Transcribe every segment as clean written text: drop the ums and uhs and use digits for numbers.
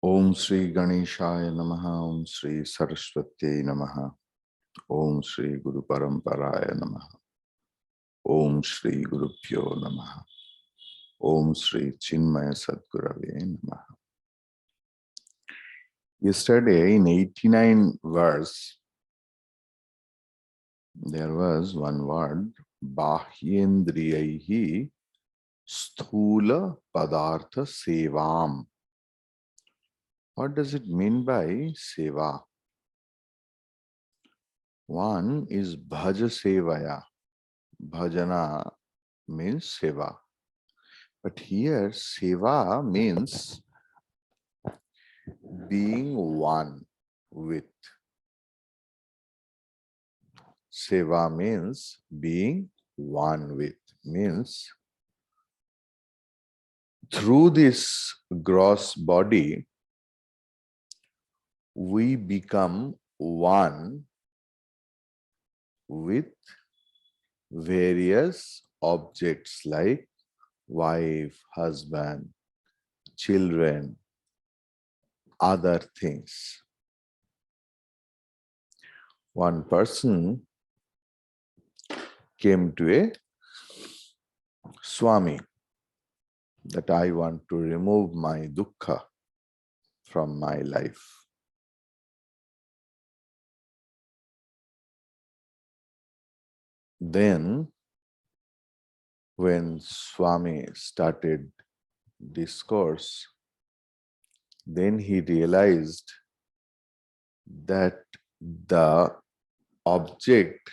Om Shri Ganeshaya Namaha, Om Shri Saraswati Namaha, Om Shri Guru Paramparaya Namaha, Om Shri Guru Pyo Namaha, Om Shri Chinmaya Sadgurave Namaha. Yesterday in 89 verse, there was one word, Bahyendriyahi Sthula Padartha Sevam. What does it mean by seva? One is Bhaja Sevaya. Bhajana means seva. But here seva means being one with. Seva means being one with. Means through this gross body, we become one with various objects like wife, husband, children, other things. One person came to a Swami that I want to remove my dukkha from my life. Then, when Swami started discourse, then he realized that the object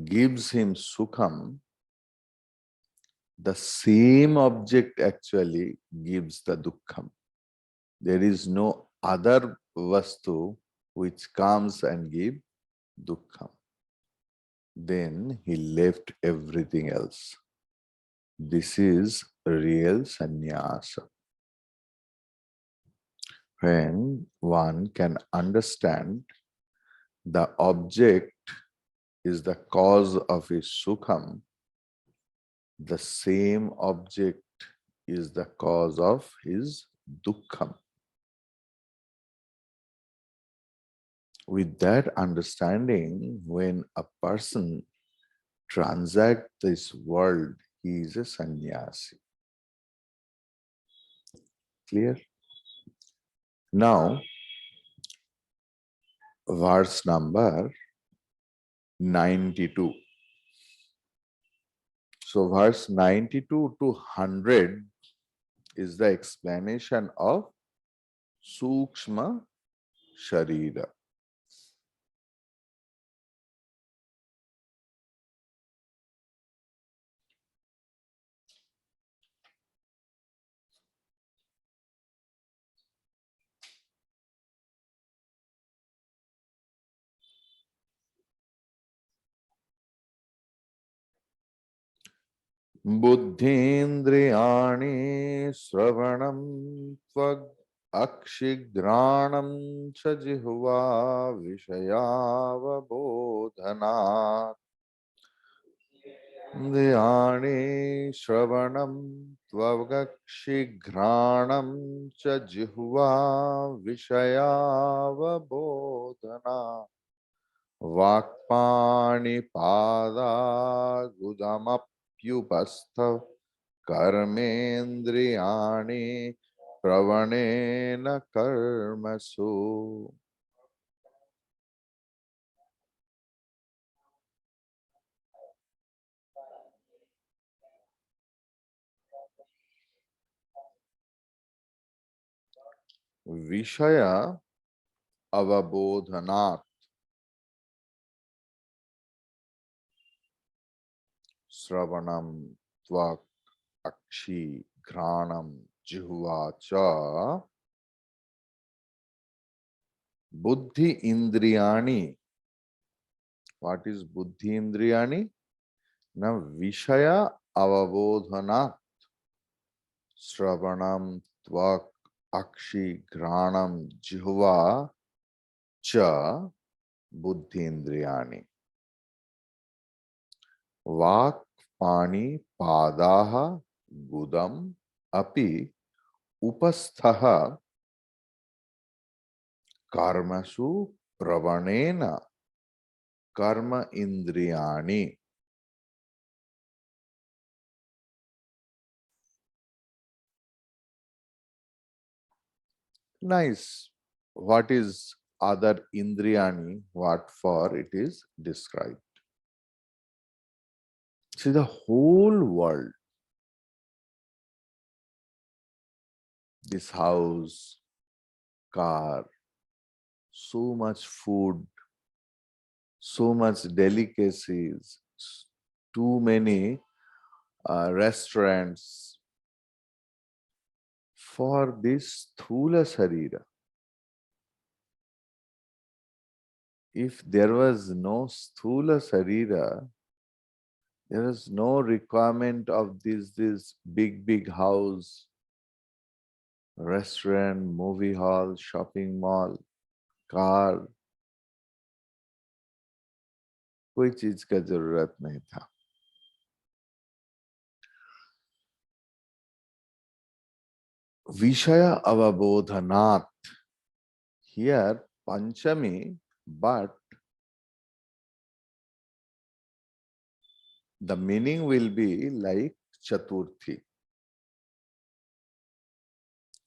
gives him sukham, the same object actually gives the dukkham. There is no other vastu which comes and gives dukkham. Then he left everything else. This is real sannyasa. When one can understand the object is the cause of his sukham, the same object is the cause of his dukkham. With that understanding, when a person transacts this world, he is a sannyasi. Clear? Now, verse number 92. So, verse 92 to 100 is the explanation of Sukshma Sharira. Buddhendriyani Sravanam Tvag Akshigranam Chajihva Vishayava Bodhanat Dhyani Shravanam Tvagakshigranam Chajihva Vishayava Bodhanat Vakpani Pada Gudamapyupastha Karmendriyani Pravanena Karmasu. Vishaya Avabodhanat Sravanam Tvak Akshi Granam Jihvacha Buddhi Indriyani. What is Buddhi Indriyani? Now Vishaya Avabodhanat Sravanam Tvak Akshi Granam Jihva Cha Buddhendriyani. Vak Pani Padaha Gudam Api upasthaha karmasu pravanena karma indriyani. Nice. What is other indriyani? What for it is described. See, the whole world, this house, car, so much food, so much delicacies, too many restaurants for this sthula sarira. If there was no sthula sarira, there is no requirement of this big house, restaurant, movie hall, shopping mall, car. कोई चीज का जरूरत नहीं था. Vishaya avabodhanat. Here Panchami, but the meaning will be like Chaturthi.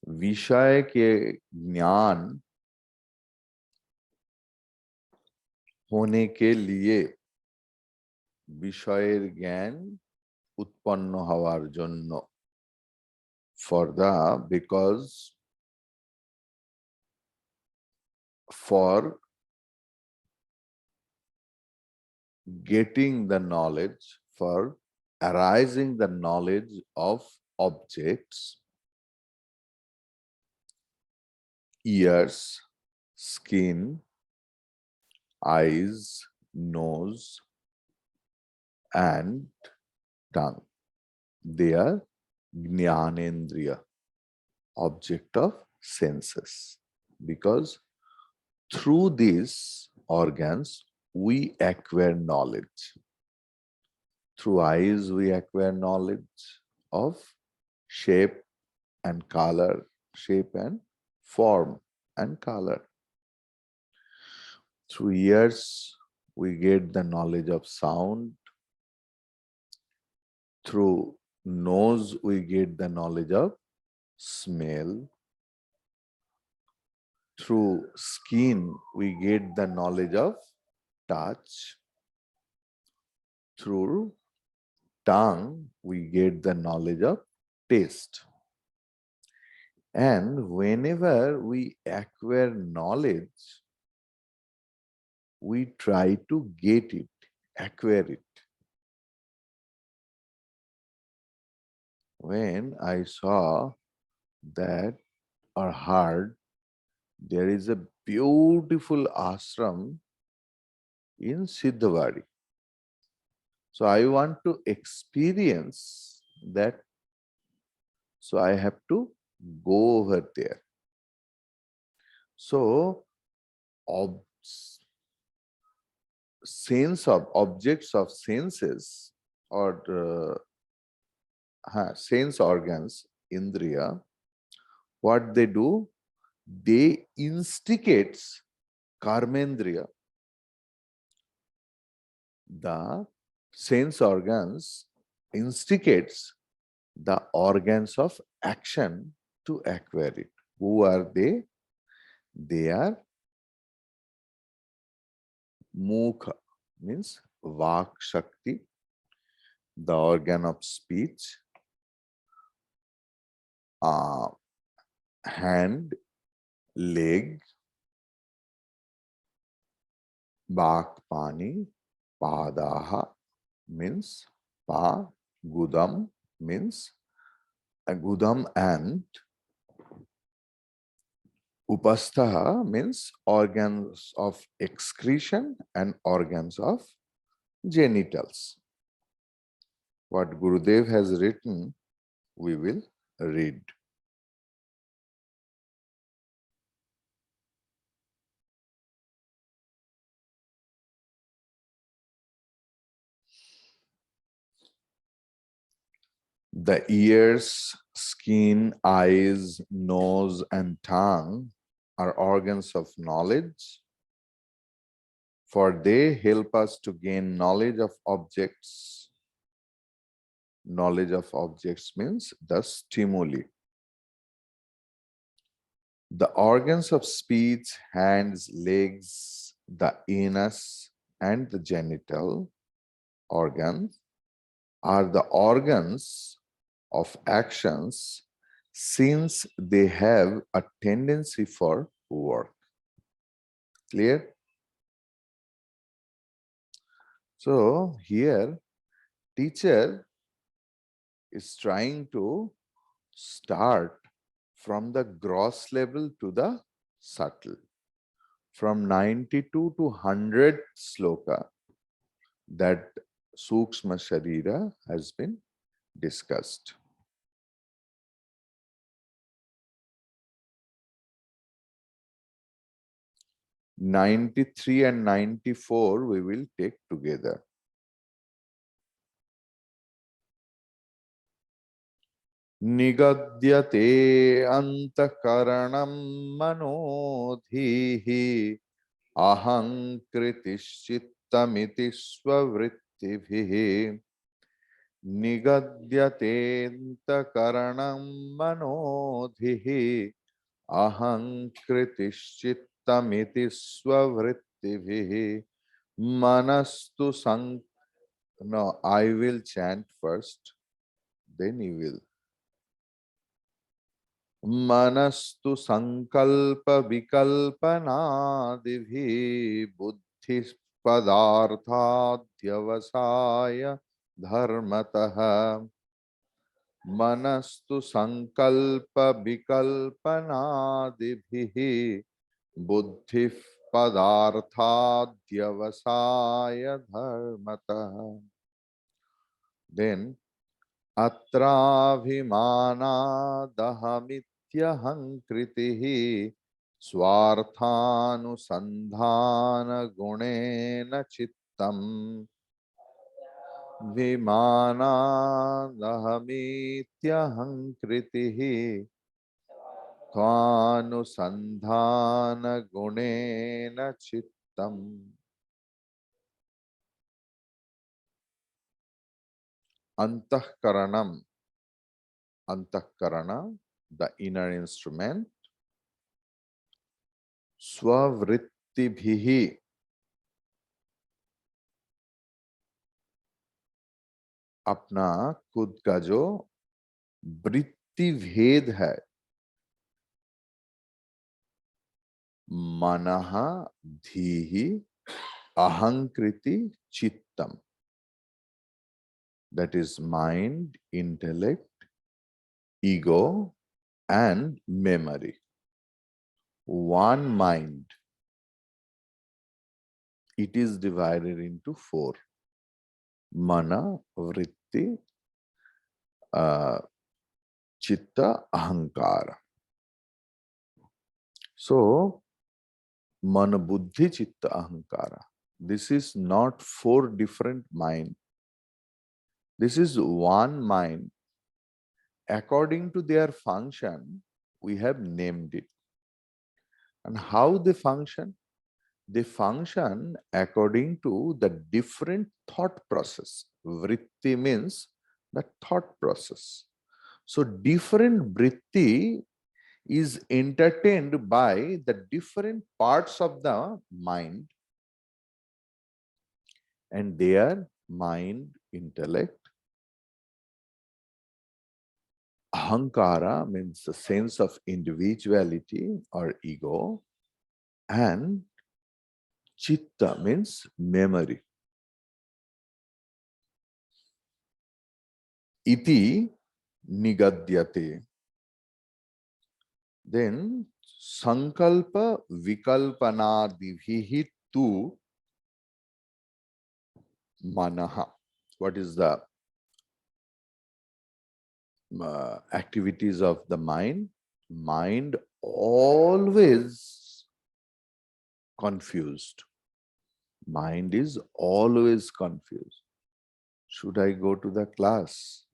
विषय के ज्ञान होने के लिए বিষয়ের জ্ঞান উৎপন্ন হওয়ার জন্য, for getting the knowledge, for arising the knowledge of objects, ears, skin, eyes, nose, and tongue. They are jnanendriya, object of senses, because through these organs we acquire knowledge. Through eyes we acquire knowledge of shape and color, shape and form and color. Through ears we get the knowledge of sound. Through nose we get the knowledge of smell. Through skin we get the knowledge of touch. Through tongue we get the knowledge of taste. And whenever we acquire knowledge, we try to get it, acquire it. When I saw that or heard there is a beautiful ashram in Siddhavadi. So I want to experience that. So I have to go over there. So sense of objects of senses or sense organs, indriya, what they do, they instigates karmendriya. The sense organs instigates the organs of action to acquire it. Who are they? They are mukha, means vak shakti, the organ of speech, hand, leg, bak pani, padaha means pa, gudam means gudam, and upasthaha means organs of excretion and organs of genitals. What Gurudev has written, we will read. The ears, skin, eyes, nose, and tongue are organs of knowledge, for they help us to gain knowledge of objects. Knowledge of objects means the stimuli. The organs of speech, hands, legs, the anus, and the genital organs are the organs of actions since they have a tendency for work. Clear? So here teacher is trying to start from the gross level to the subtle. From 92 to 100 sloka that Sukshma Sharira has been discussed. 93 and 94 we will take together. Nigadyate antakaranam manodhihi ahankritischittamiti svavrittibhihi nigadyate antakaranam manodhihi ahankritischittamiti svavrittibhihi manastu sank. No, I will chant first, then you will. Manastu sankalpa vikalpanadibhi buddhis padarthadhyavasaya dharmataha. Manastu sankalpa vikalpanadibhi buddhis padarthadhyavasaya dharmataha. Then अत्राभिमानादहमित्यहङ्कृतिः स्वार्थानुसन्धानगुणेन चित्तम् विमानादहमित्यहङ्कृतिः स्वानुसन्धानगुणेन चित्तम्. Antahkaranam. Antakarana, the inner instrument. Swavrittibhihi, अपना खुद का जो वृत्ति भेद है, मनः धीहि अहंकृति चित्तम, that is mind, intellect, ego and memory. One mind. It is divided into four. Mana, vritti, chitta, ahankara. So, mana, buddhi, chitta, ahankara. This is not four different minds. This is one mind. According to their function, we have named it. And how they function? They function according to the different thought process. Vritti means the thought process. So different vritti is entertained by the different parts of the mind, and they are mind, intellect. Ahankara means the sense of individuality or ego, and chitta means memory. Iti nigadyate. Then sankalpa vikalpanadibhihi tu manaha. What is the activities of the mind? Mind always confused. Mind is always confused. Should I go to the class?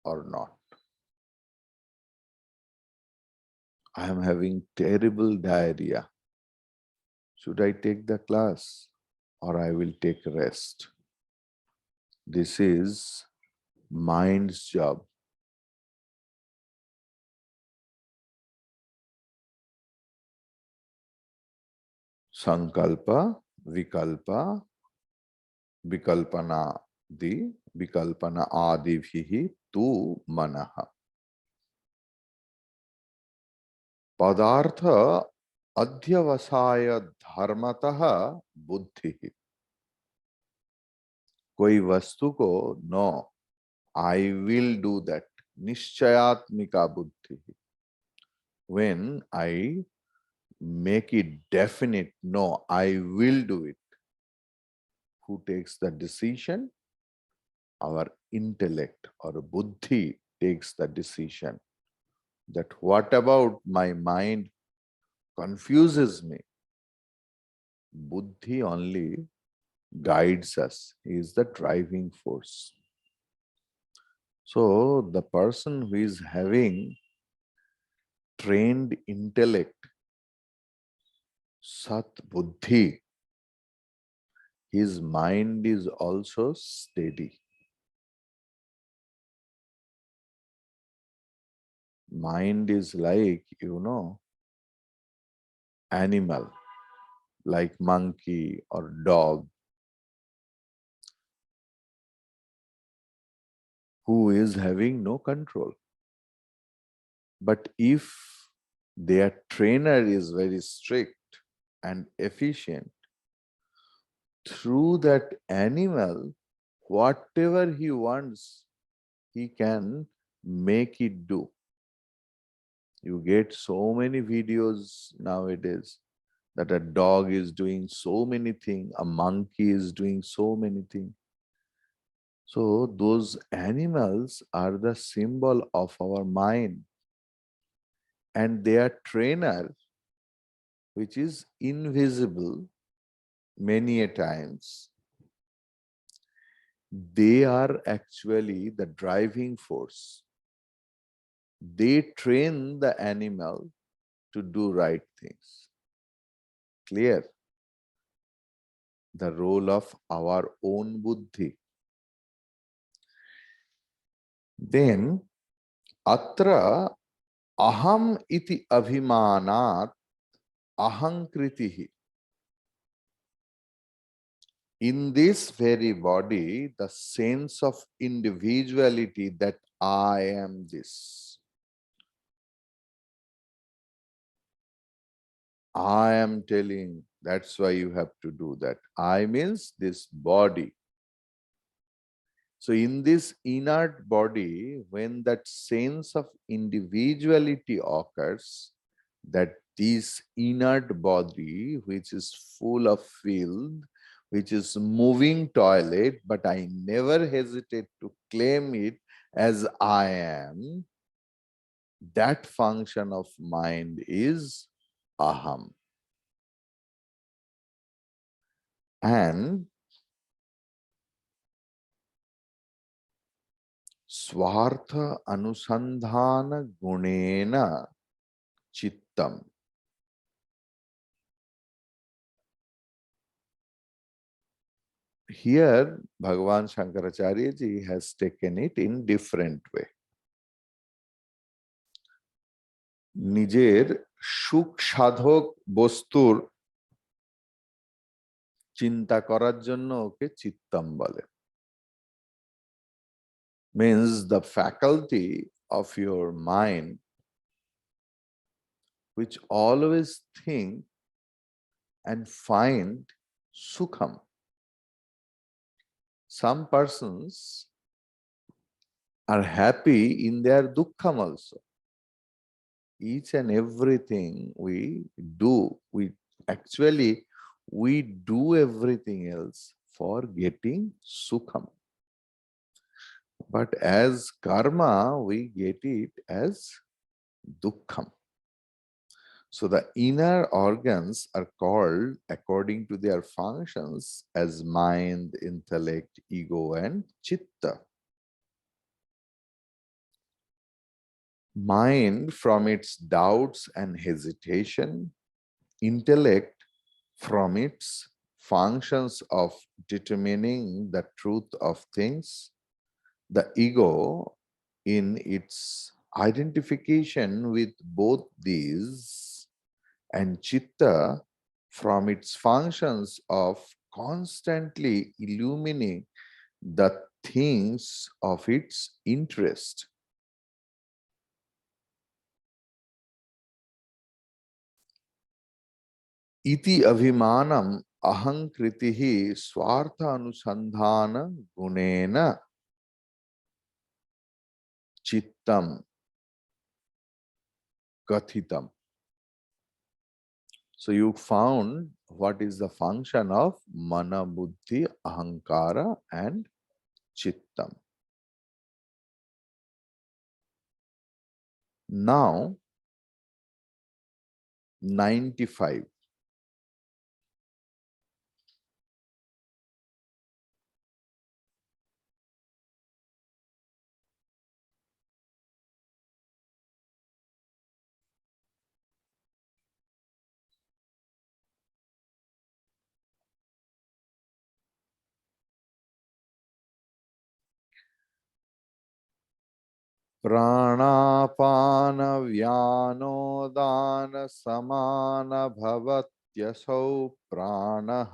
or not. I am having terrible diarrhea. Should I take the class or I will take rest? This is mind's job. Sankalpa, vikalpa, vikalpana di, vikalpana adibhihi tu manaha. Padartha अध्यवसाय धर्मतः बुद्धि. कोई वस्तु को no I will do that. निश्चयात्मिका बुद्धि. When I make it definite, no, I will do it. Who takes the decision? Our intellect or buddhi takes the decision. That what about my mind confuses me? Buddhi only guides us, he is the driving force. So the person who is having trained intellect, sat buddhi, his mind is also steady. Mind is like, animal, like monkey or dog, who is having no control. But if their trainer is very strict and efficient, through that animal, whatever he wants, he can make it do. You get so many videos nowadays that a dog is doing so many things, a monkey is doing so many things. So those animals are the symbol of our mind, and their trainer, which is invisible many a times, they are actually the driving force. They train the animal to do right things. Clear? The role of our own buddhi. Then, atra aham iti abhimanat ahankritihi. In this very body, the sense of individuality that I am this. I am telling, that's why you have to do that. I means this body. So in this inert body, when that sense of individuality occurs, that this inert body, which is full of filth, which is moving toilet, but I never hesitate to claim it as I am, that function of mind is aham. And Swartha anusandhana gunena chittam. Here, Bhagavan Shankaracharya ji has taken it in different way. নিজের সুখ সাধক বস্তুর চিন্তা করার জন্য ওকে চিত্তম বলে। Means the faculty of your mind which always think and find sukham. Some persons are happy in their dukkham also. Each and everything we do, we do everything else for getting sukham. But as karma, we get it as dukkham. So the inner organs are called according to their functions as mind, intellect, ego, and chitta. mind from its doubts and hesitation, intellect from its functions of determining the truth of things, the ego in its identification with both these, and chitta from its functions of constantly illumining the things of its interest. Iti abhimanam ahankritihi swartha anusandhana gunena chittam kathitam. So you found what is the function of mana, buddhi, ahankara and chittam. Now 95. प्राणापान व्यानोदान समान भवत्यसौ प्राणः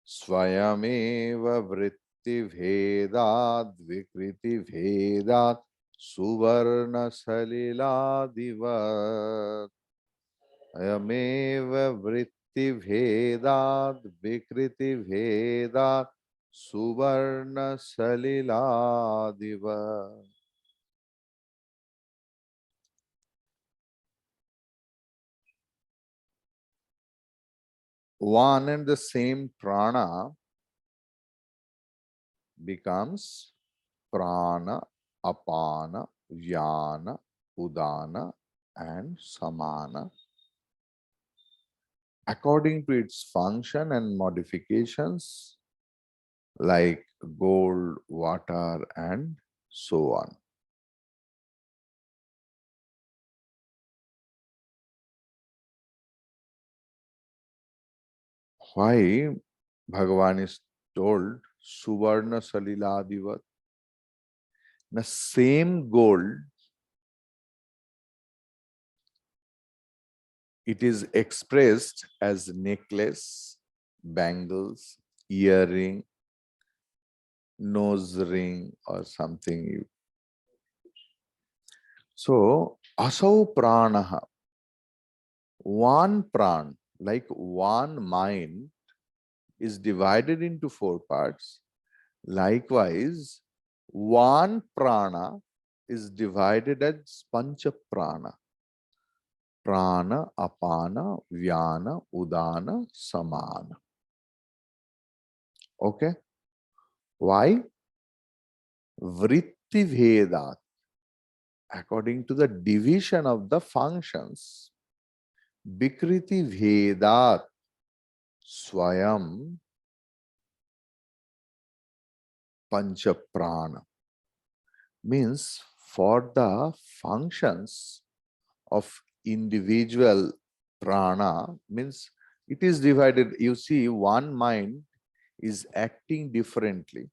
स्वयमेव वृत्तिभेदाद् विकृतिभेदात् सुवर्ण सलिलादिवत् अयमेव वृत्तिभेदाद् विकृतिभेदात् सुवर्ण सलिलादिवत्. One and the same prana becomes prana, apana, vyana, udana and samana according to its function and modifications like gold, water and so on. Why Bhagavan is told Suvarna Saliladivat? The same gold, it is expressed as necklace, bangles, earring, nose ring or something. So, asau pranaha, one pran, like one mind, is divided into four parts. Likewise, one prana is divided as pancha prana. Prana, apana, vyana, udana, samana. Okay? Why? Vritti Vedat, according to the division of the functions. Bikriti Vedat, Swayam, Pancha Prana. Means for the functions of individual prana, means it is divided. You see, one mind is acting differently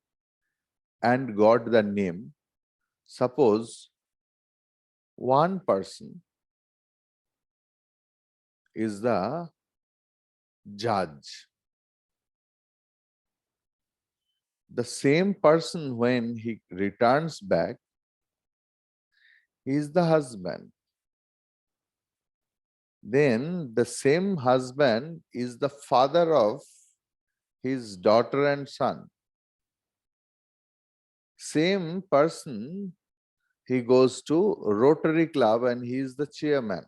and got the name. Suppose one person is the judge. The same person, when he returns back, he is the husband. Then the same husband is the father of his daughter and son. Same person, he goes to Rotary Club and he is the chairman.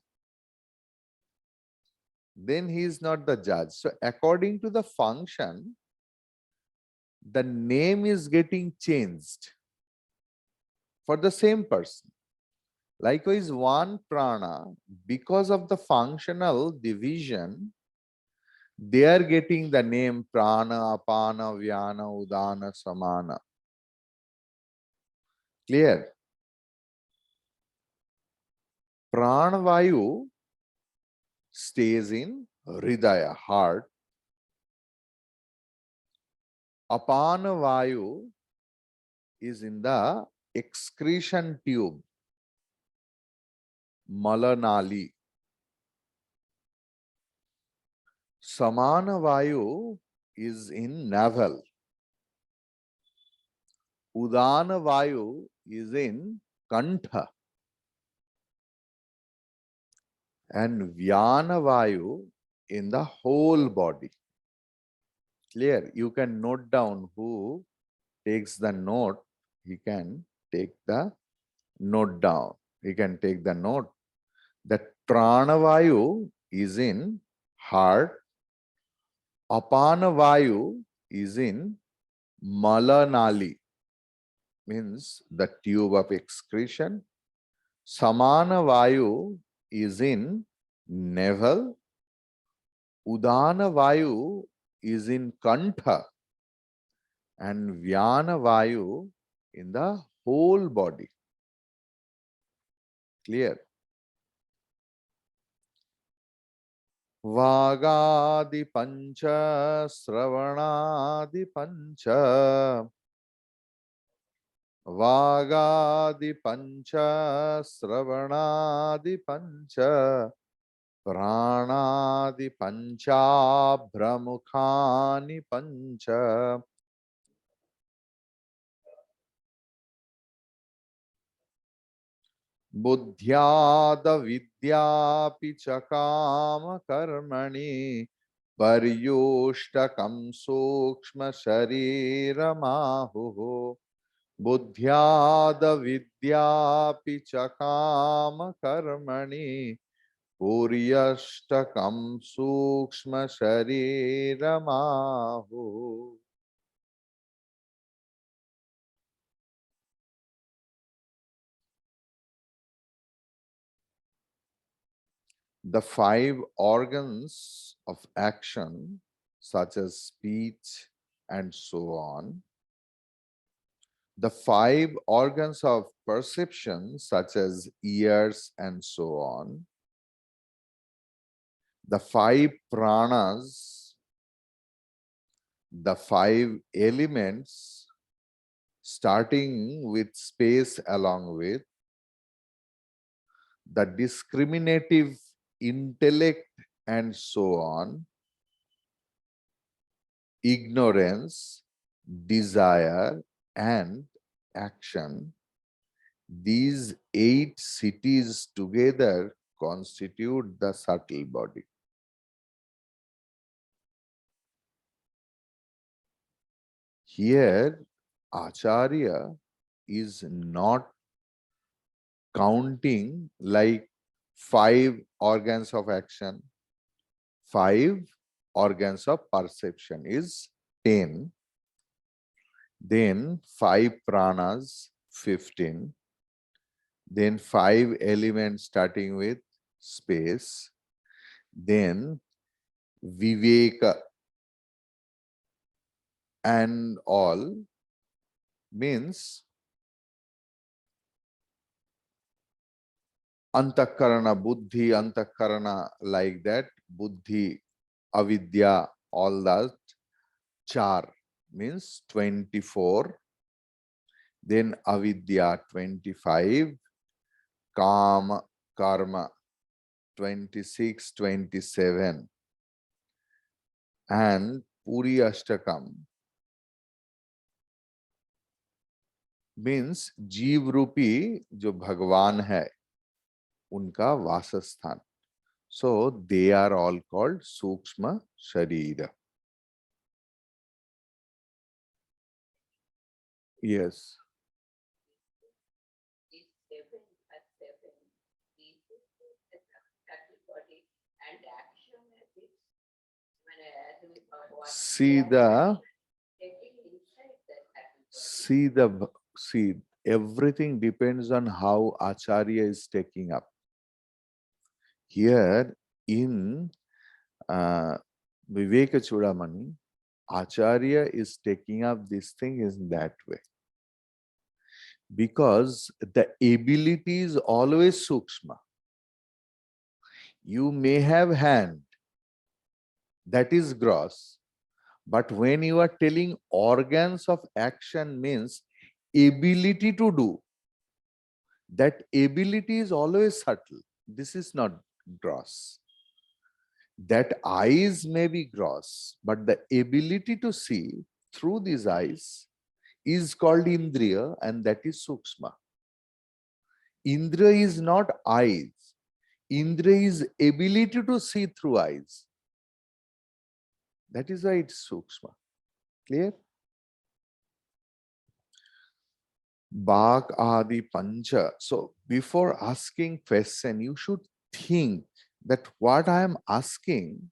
Then he is not the judge. So according to the function, the name is getting changed for the same person. Likewise, one prana, because of the functional division, they are getting the name prana, apana, vyana, udana, samana. Clear? Pranavayu stays in hridaya, heart. Apanavayu is in the excretion tube, malanali. Samanavayu is in navel. Udanavayu is in kantha. And Vyanavayu in the whole body. Clear? You can note down who takes the note. He can take the note down. He can take the note. That Pranavayu is in heart. Apanavayu is in Malanali, means the tube of excretion. Samanavayu is in navel. Udana Vayu is in Kantha and Vyana Vayu in the whole body. Clear? Vagadi Pancha Sravanadi Pancha Vagadi Pancha Sravanadi Pancha Pranadi Pancha Brahmukhani Pancha. बुद्ध्याद विद्यापि च काम कर्मणि पर्युष्टकं सूक्ष्म शरीरमाहुः बुद्ध्याद विद्यापि च काम कर्मणि पर्युष्टकं सूक्ष्म शरीरमाहुः. The 5 organs of action, such as speech and so on, the 5 organs of perception, such as ears and so on, the 5 pranas, the 5 elements, starting with space along with the discriminative intellect and so on, ignorance, desire, and action, these 8 cities together constitute the subtle body. Here, Acharya is not counting like 5 organs of action, 5 organs of perception is 10, then 5 pranas 15, then 5 elements starting with space, then viveka and all, means antakarana, buddhi, antakarana, like that, buddhi, avidya, all that, char means 24, then avidya 25, kama, karma 26, 27, and puri ashtakam means जीव रूपी जो भगवान है उनका वासस्थान. So they are all called सूक्ष्म शरीर. Yes. See everything depends on how Acharya is taking up. Here in Viveka Chudamani, Acharya is taking up this thing in that way. Because the ability is always sukshma. You may have hand, that is gross, but when you are telling organs of action means ability to do, that ability is always subtle. This is not gross. That eyes may be gross, but the ability to see through these eyes is called indriya, and that is sukshma. Indra is not eyes. Indra is ability to see through eyes. That is why it's sukshma. Clear? Bhag adi pancha. So before asking question, you should think that what I am asking,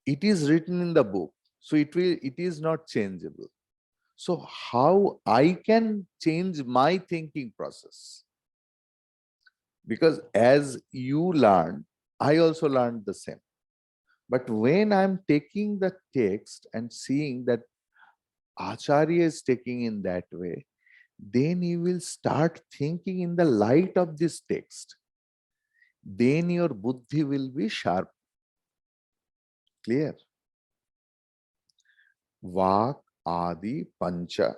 it is written in the book. So it is not changeable. So how I can change my thinking process? Because as you learn, I also learned the same. But when I'm taking the text and seeing that Acharya is taking in that way, then you will start thinking in the light of this text. Then your buddhi will be sharp. Clear? Vak adi pancha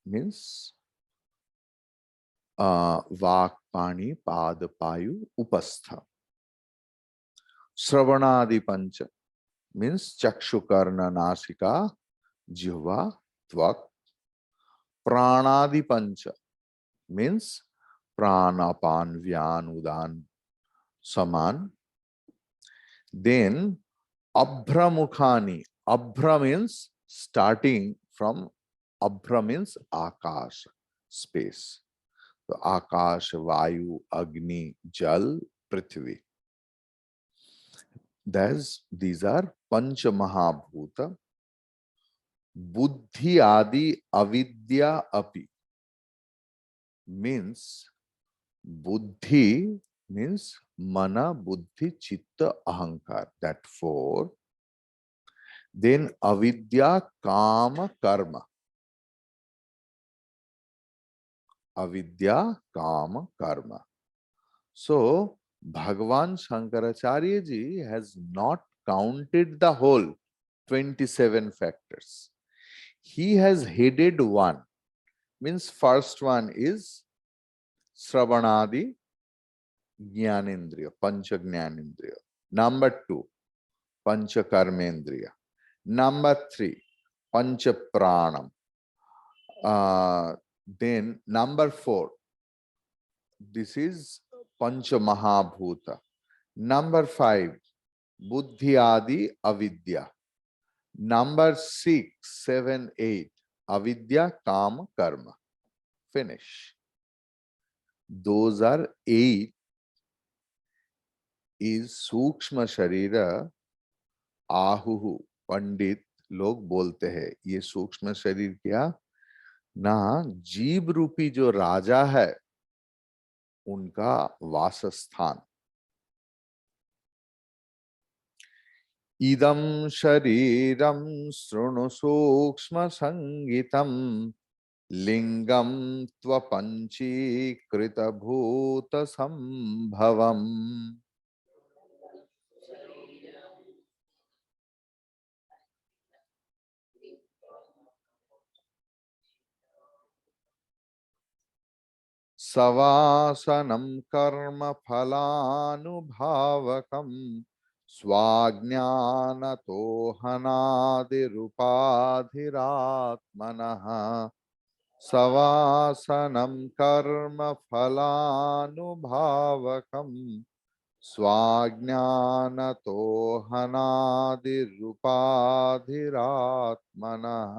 means vak pani pada payu upastha. Sravanadi pancha means chakshu karna nasika jihva tvak. Pranadi pancha means prana pan vyan udan saman. Then abhramukhani. Abhra means starting from abhra means akash, space. So akash, vayu, agni, jal, prithvi. These are pancha mahabhuta. Buddhi adi avidya api means buddhi means mana, buddhi, chitta, ahankar. That four. Then avidya, kama, karma. Avidya, kama, karma. So Bhagavan Shankaracharya ji has not counted the whole 27 factors. He has headed one. Means first one is Sravanadi Jnanendriya, Pancha Jnanendriya. Number two, Pancha Karmendriya. Number three, Pancha Pranam. Then number four, this is Pancha Mahabhuta. Number five, Buddhi Adi Avidya. Number 6, 7, 8, Avidya, Kama, Karma. Finish. Those are 8 is Sukshma Sharira Ahuhu. पंडित लोग बोलते हैं ये सूक्ष्म शरीर क्या ना जीव रूपी जो राजा है उनका वासस्थान. इदं शरीरं शृणु सूक्ष्म संगीतम लिंगम त्वपंचीकृत भूत संभवम. सवासनं कर्म फलानुभावकम् स्वाज्ञानतो हनादिरुपाधिरात्मनः. सवासनं कर्म फलानुभावकम् स्वाज्ञानतो हनादिरुपाधिरात्मनः.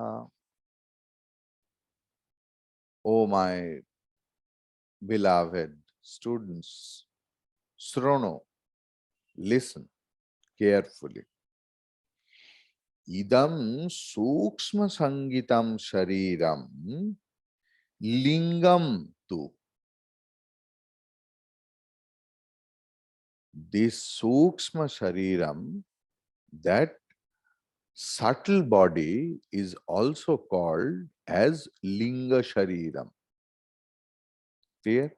Oh my beloved students, Srono, listen carefully. Idam sukshma sangitam shariram lingam tu. This sukshma shariram That subtle body is also called as Linga Shariram. Clear?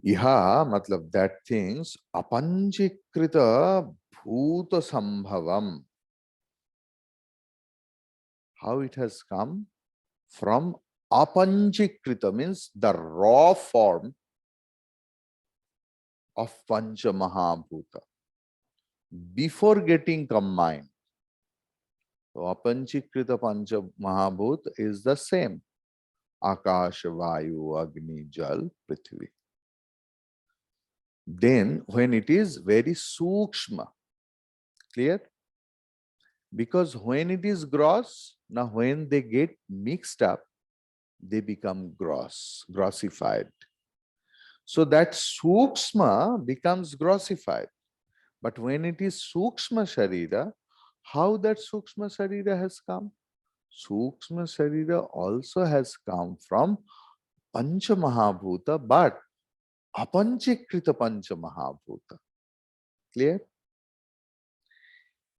Iha, matlab that things, apanchikrita bhuta sambhavam. How it has come? From apanchikrita means the raw form of Pancha Mahabhuta before getting combined. So apanchikrita Pancha Mahabhut is the same. Akash, Vayu, Agni, Jal, Prithvi. Then when it is very sukshma, clear? Because when it is gross, now when they get mixed up, they become grossified. So that sukshma becomes grossified. But when it is sukshma sharira, how that sukshma sharira has come? Sukshma sharira also has come from Pancha Mahabhuta, but apanchikrita Pancha Mahabhuta. Clear?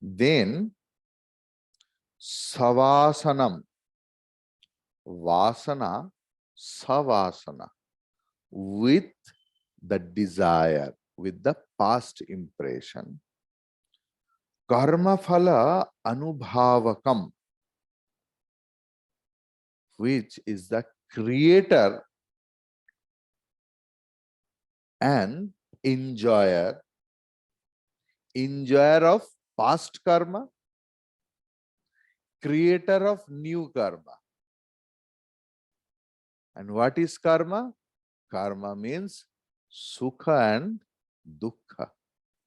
Then Savasanam, Vasana, Savasana, with the desire, with the past impression. Karma phala anubhavakam, which is the creator and enjoyer, enjoyer of past karma, creator of new karma. And what is karma? Karma means sukha and dukkha,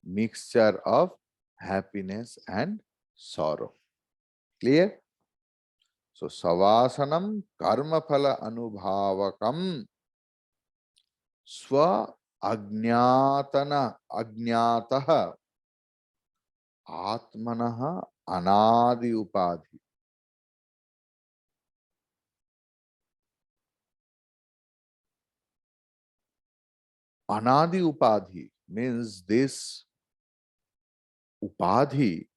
mixture of happiness and sorrow. Clear? So, savasanam karma phala anubhavakam swa ajnatana ajnataha atmanaha anadi upadhi. Anadi upadhi means this upadhi,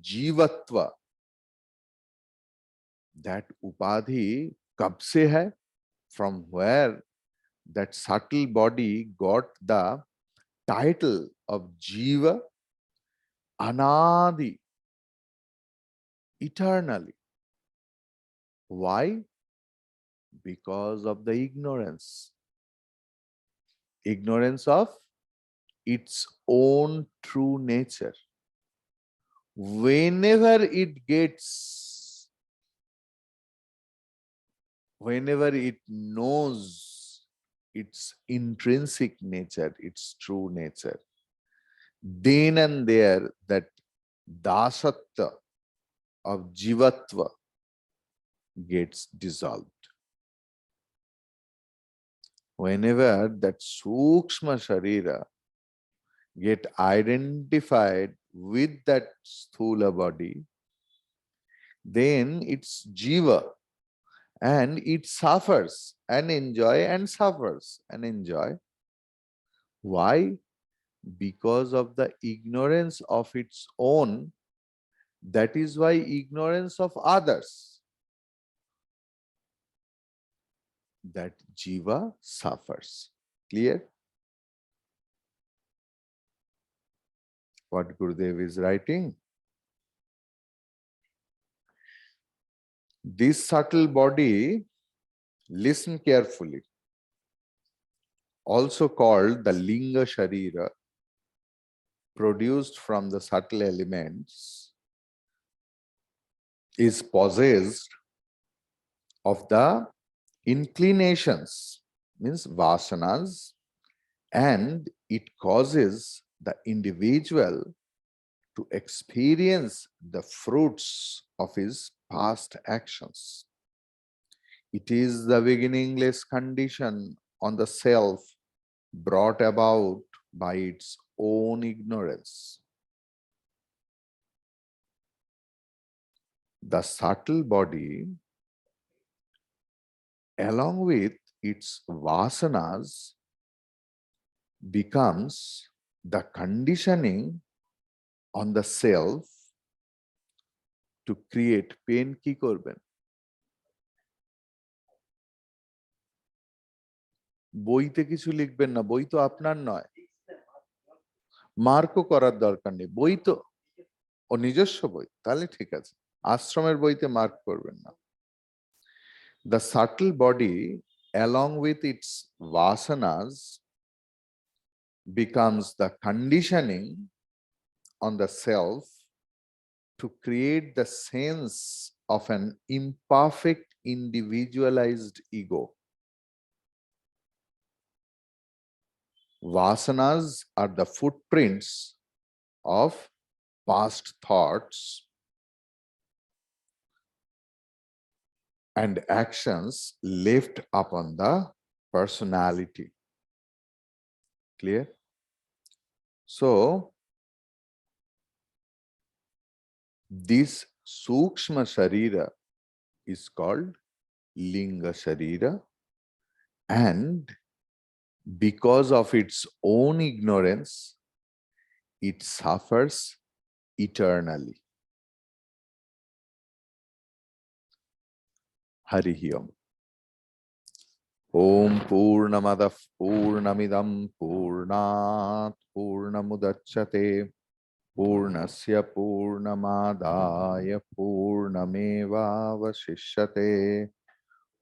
jivatva. That upadhi kab se hai? From where that subtle body got the title of jiva? Anadi, eternally. Why? Because of the ignorance. Ignorance of its own true nature. Whenever it knows its intrinsic nature, its true nature, then and there that dasattva of jivatva gets dissolved. Whenever that sukshma sharira get identified with that sthula body, then it's jiva and it suffers and enjoy and suffers and enjoy. Why? Because of the ignorance of its own. That is why ignorance of others, that jiva suffers. Clear? What Gurudev is writing? This subtle body, listen carefully, also called the Linga Sharira, produced from the subtle elements, is possessed of the inclinations, means vasanas, and it causes the individual to experience the fruits of his past actions. It is the beginningless condition on the self brought about by its own ignorance. The subtle body, along with its vasanas, becomes the conditioning on the self to create pain কি করবেন? বইতে কিছু লিখবেন না, বই তো আপনার নয়, মার্কও করার দরকার নেই, বই তো ও নিজস্ব বই, তাহলে ঠিক আছে, আশ্রমের বইতে মার্ক করবেন না। The subtle body along with its vasanas becomes the conditioning on the self to create the sense of an imperfect individualized ego. Vasanas are the footprints of past thoughts and actions left upon the personality. Clear? So, this Sukshma Sharira is called Linga Sharira, and because of its own ignorance, it suffers eternally. Harihi Om. Om Purnamadah Purnamidam Purnat Purnamudachyate Purnasya Purnamadaya Purnamevavashishyate.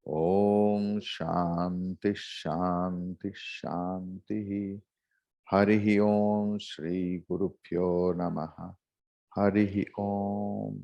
Om Shanti Shanti Shanti. Harihi Om Shri Gurubhyo Namaha. Harihi Om.